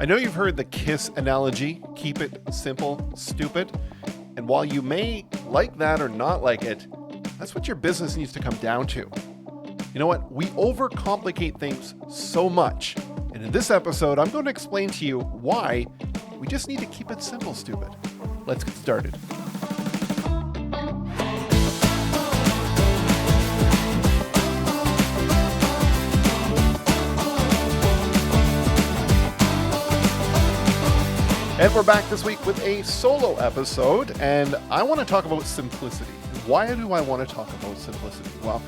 I know you've heard the KISS analogy, keep it simple, stupid. And while you may like that or not like it, that's what your business needs to come down to. You know what? We overcomplicate things so much. And in this episode, I'm going to explain to you why we just need to keep it simple, stupid. Let's get started. And we're back this week with a solo episode, and I want to talk about simplicity. Why do I want to talk about simplicity? Well,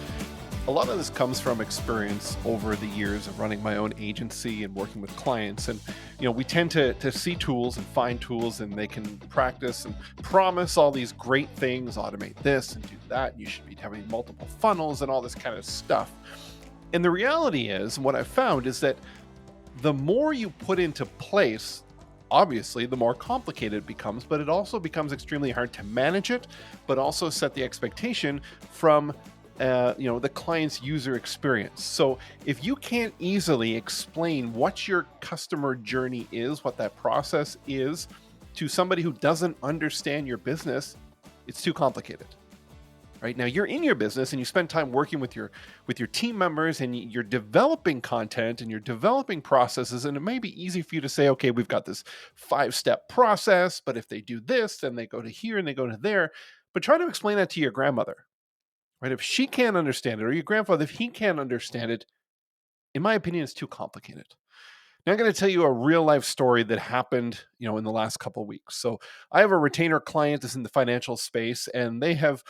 a lot of this comes from experience over the years of running my own agency and working with clients. And, we tend to see tools and find tools, and they can practice and promise all these great things, automate this and do that. And you should be having multiple funnels and all this kind of stuff. And the reality is, what I've found is that the more you put into place, obviously, the more complicated it becomes, but it also becomes extremely hard to manage it, but also set the expectation from the client's user experience. So if you can't easily explain what your customer journey is, what that process is, to somebody who doesn't understand your business, it's too complicated. Right now, you're in your business and you spend time working with your team members, and you're developing content and you're developing processes. And it may be easy for you to say, okay, we've got this 5-step process, but if they do this, then they go to here and they go to there. But try to explain that to your grandmother, right? If she can't understand it, or your grandfather, if he can't understand it, in my opinion, it's too complicated. Now I'm going to tell you a real life story that happened, in the last couple of weeks. So I have a retainer client that's in the financial space, and they have,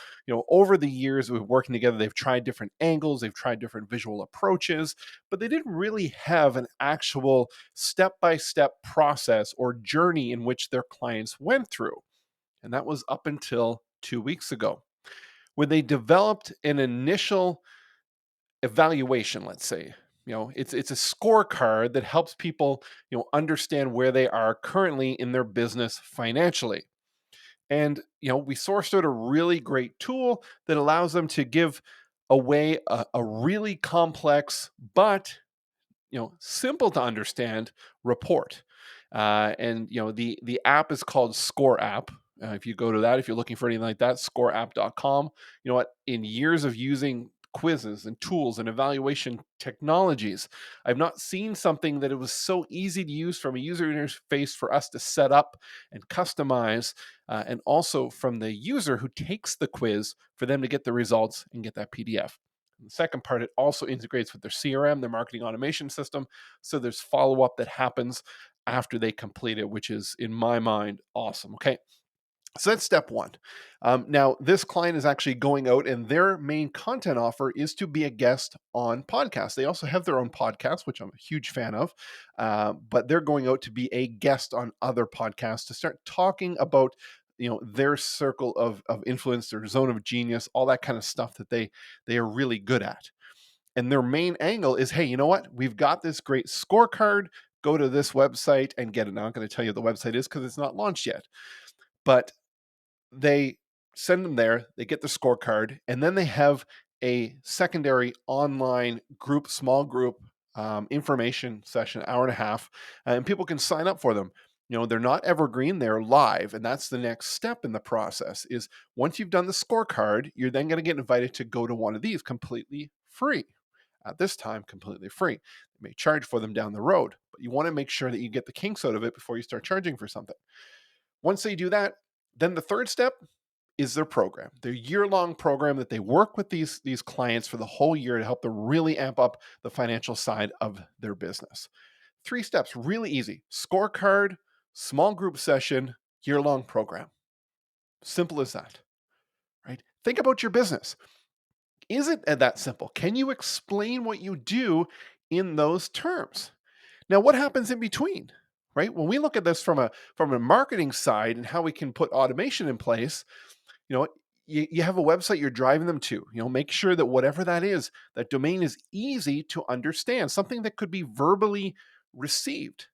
over the years we've working together, they've tried different angles, they've tried different visual approaches, but they didn't really have an actual step-by-step process or journey in which their clients went through. And that was up until 2 weeks ago, when they developed an initial evaluation, let's say. It's a scorecard that helps people, understand where they are currently in their business financially. And, we sourced out a really great tool that allows them to give away a really complex, but, simple to understand report. The app is called Score App. If you go to that, if you're looking for anything like that, scoreapp.com. You know what? In years of using quizzes and tools and evaluation technologies, I've not seen something that it was so easy to use from a user interface for us to set up and customize, and also from the user who takes the quiz for them to get the results and get that PDF. And the second part, it also integrates with their CRM, their marketing automation system. So there's follow-up that happens after they complete it, which is, in my mind, awesome. Okay. So that's step one. Now, this client is actually going out, and their main content offer is to be a guest on podcasts. They also have their own podcast, which I'm a huge fan of, but they're going out to be a guest on other podcasts to start talking about, their circle of influence, their zone of genius, all that kind of stuff that they are really good at. And their main angle is, hey, you know what? We've got this great scorecard. Go to this website and get it. Now, I'm going to tell you the website is because it's not launched yet, but they send them there, they get the scorecard, and then they have a secondary online group, small group information session, hour and a half, and people can sign up for them. They're not evergreen, they're live. And that's the next step in the process is once you've done the scorecard, you're then going to get invited to go to one of these completely free. At this time, completely free. They may charge for them down the road, but you want to make sure that you get the kinks out of it before you start charging for something. Once they do that, then the third step is their program, their year-long program that they work with these clients for the whole year to help them really amp up the financial side of their business. 3 steps, really easy. Scorecard, small group session, year-long program. Simple as that, right? Think about your business. Is it that simple? Can you explain what you do in those terms? Now, what happens in between? Right? When we look at this from a marketing side and how we can put automation in place, you know, you have a website you're driving them to, make sure that whatever that is, that domain is easy to understand, something that could be verbally received,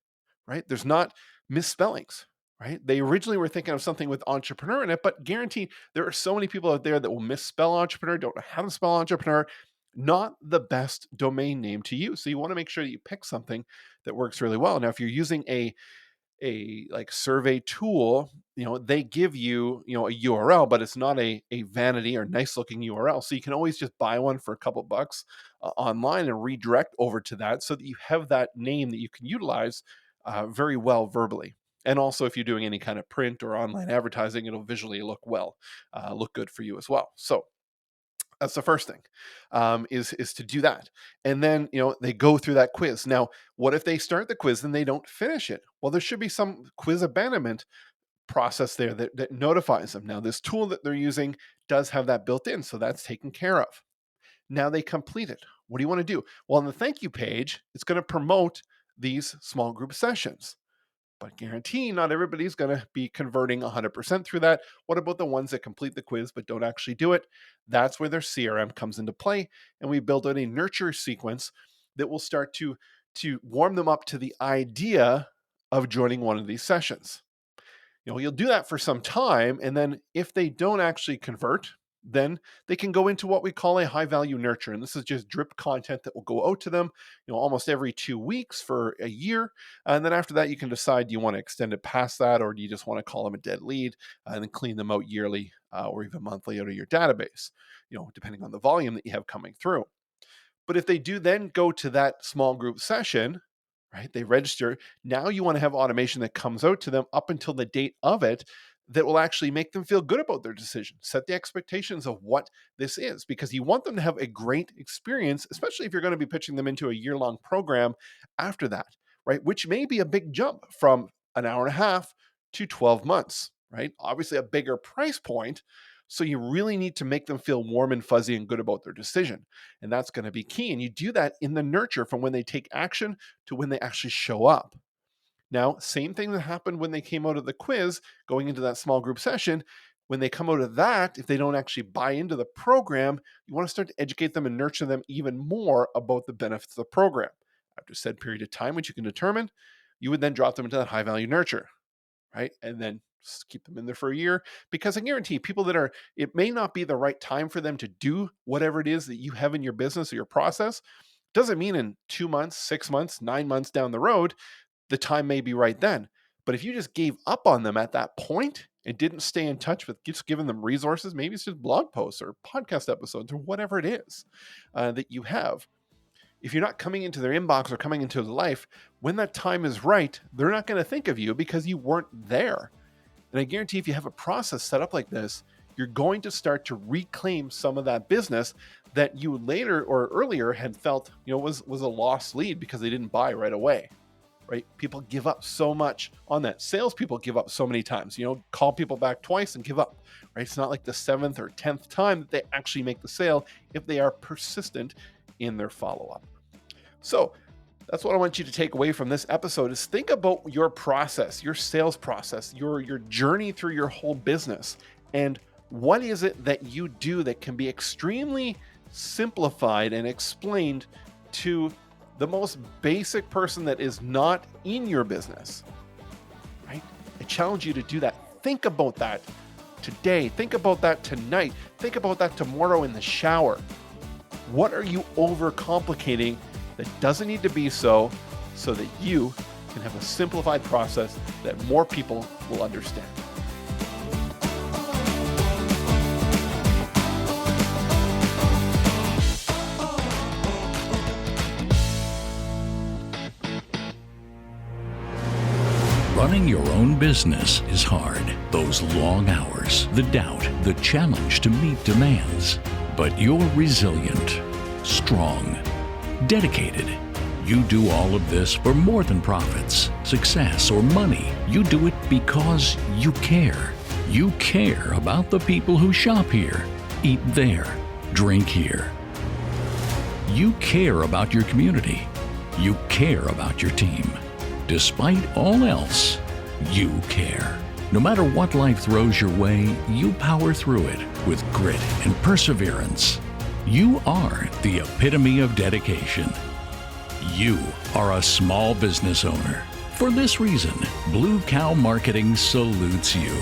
right? There's not misspellings, right? They originally were thinking of something with entrepreneur in it, but guaranteed there are so many people out there that will misspell entrepreneur, don't know how to spell entrepreneur. not the best domain name to use. So you want to make sure that you pick something that works really well. Now, if you're using a like survey tool, they give you, a URL, but it's not a vanity or nice looking URL. So you can always just buy one for a couple bucks online and redirect over to that so that you have that name that you can utilize very well verbally. And also, if you're doing any kind of print or online advertising, it'll visually look good for you as well. So that's the first thing, is to do that. And then, they go through that quiz. Now, what if they start the quiz and they don't finish it? Well, there should be some quiz abandonment process there that notifies them. Now, this tool that they're using does have that built in, so that's taken care of. Now they complete it. What do you want to do? Well, on the thank you page, it's going to promote these small group sessions. But guarantee not everybody's going to be converting 100% through that. What about the ones that complete the quiz but don't actually do it? That's where their CRM comes into play, and we build out a nurture sequence that will start to warm them up to the idea of joining one of these sessions. You'll do that for some time, and then if they don't actually convert, then they can go into what we call a high value nurture. And this is just drip content that will go out to them, almost every 2 weeks for a year. And then after that, you can decide, do you want to extend it past that, or do you just want to call them a dead lead and then clean them out yearly or even monthly out of your database, depending on the volume that you have coming through. But if they do then go to that small group session, right, they register. Now you want to have automation that comes out to them up until the date of it that will actually make them feel good about their decision. Set the expectations of what this is, because you want them to have a great experience, especially if you're going to be pitching them into a year-long program after that, right? Which may be a big jump from an hour and a half to 12 months, right? Obviously a bigger price point. So you really need to make them feel warm and fuzzy and good about their decision. And that's going to be key. And you do that in the nurture from when they take action to when they actually show up. Now, same thing that happened when they came out of the quiz, going into that small group session. When they come out of that, if they don't actually buy into the program, you want to start to educate them and nurture them even more about the benefits of the program. After a said period of time, which you can determine, you would then drop them into that high value nurture, right? And then keep them in there for a year, because I guarantee people it may not be the right time for them to do whatever it is that you have in your business or your process. Doesn't mean in 2 months, 6 months, 9 months down the road, the time may be right then. But if you just gave up on them at that point and didn't stay in touch with just giving them resources, maybe it's just blog posts or podcast episodes or whatever it is that you have. If you're not coming into their inbox or coming into their life, when that time is right, they're not going to think of you because you weren't there. And I guarantee if you have a process set up like this, you're going to start to reclaim some of that business that you later or earlier had felt, was a lost lead because they didn't buy right away. Right? People give up so much on that. Salespeople give up so many times, call people back twice and give up, right? It's not like the 7th or 10th time that they actually make the sale if they are persistent in their follow-up. So that's what I want you to take away from this episode is think about your process, your sales process, your journey through your whole business. And what is it that you do that can be extremely simplified and explained to the most basic person that is not in your business, right? I challenge you to do that. Think about that today. Think about that tonight. Think about that tomorrow in the shower. What are you overcomplicating that doesn't need to be so that you can have a simplified process that more people will understand? Running your own business is hard. Those long hours, the doubt, the challenge to meet demands. But you're resilient, strong, dedicated. You do all of this for more than profits, success, or money. You do it because you care. You care about the people who shop here, eat there, drink here. You care about your community. You care about your team. Despite all else, you care. No matter what life throws your way, you power through it with grit and perseverance. You are the epitome of dedication. You are a small business owner. For this reason, Blue Cow Marketing salutes you.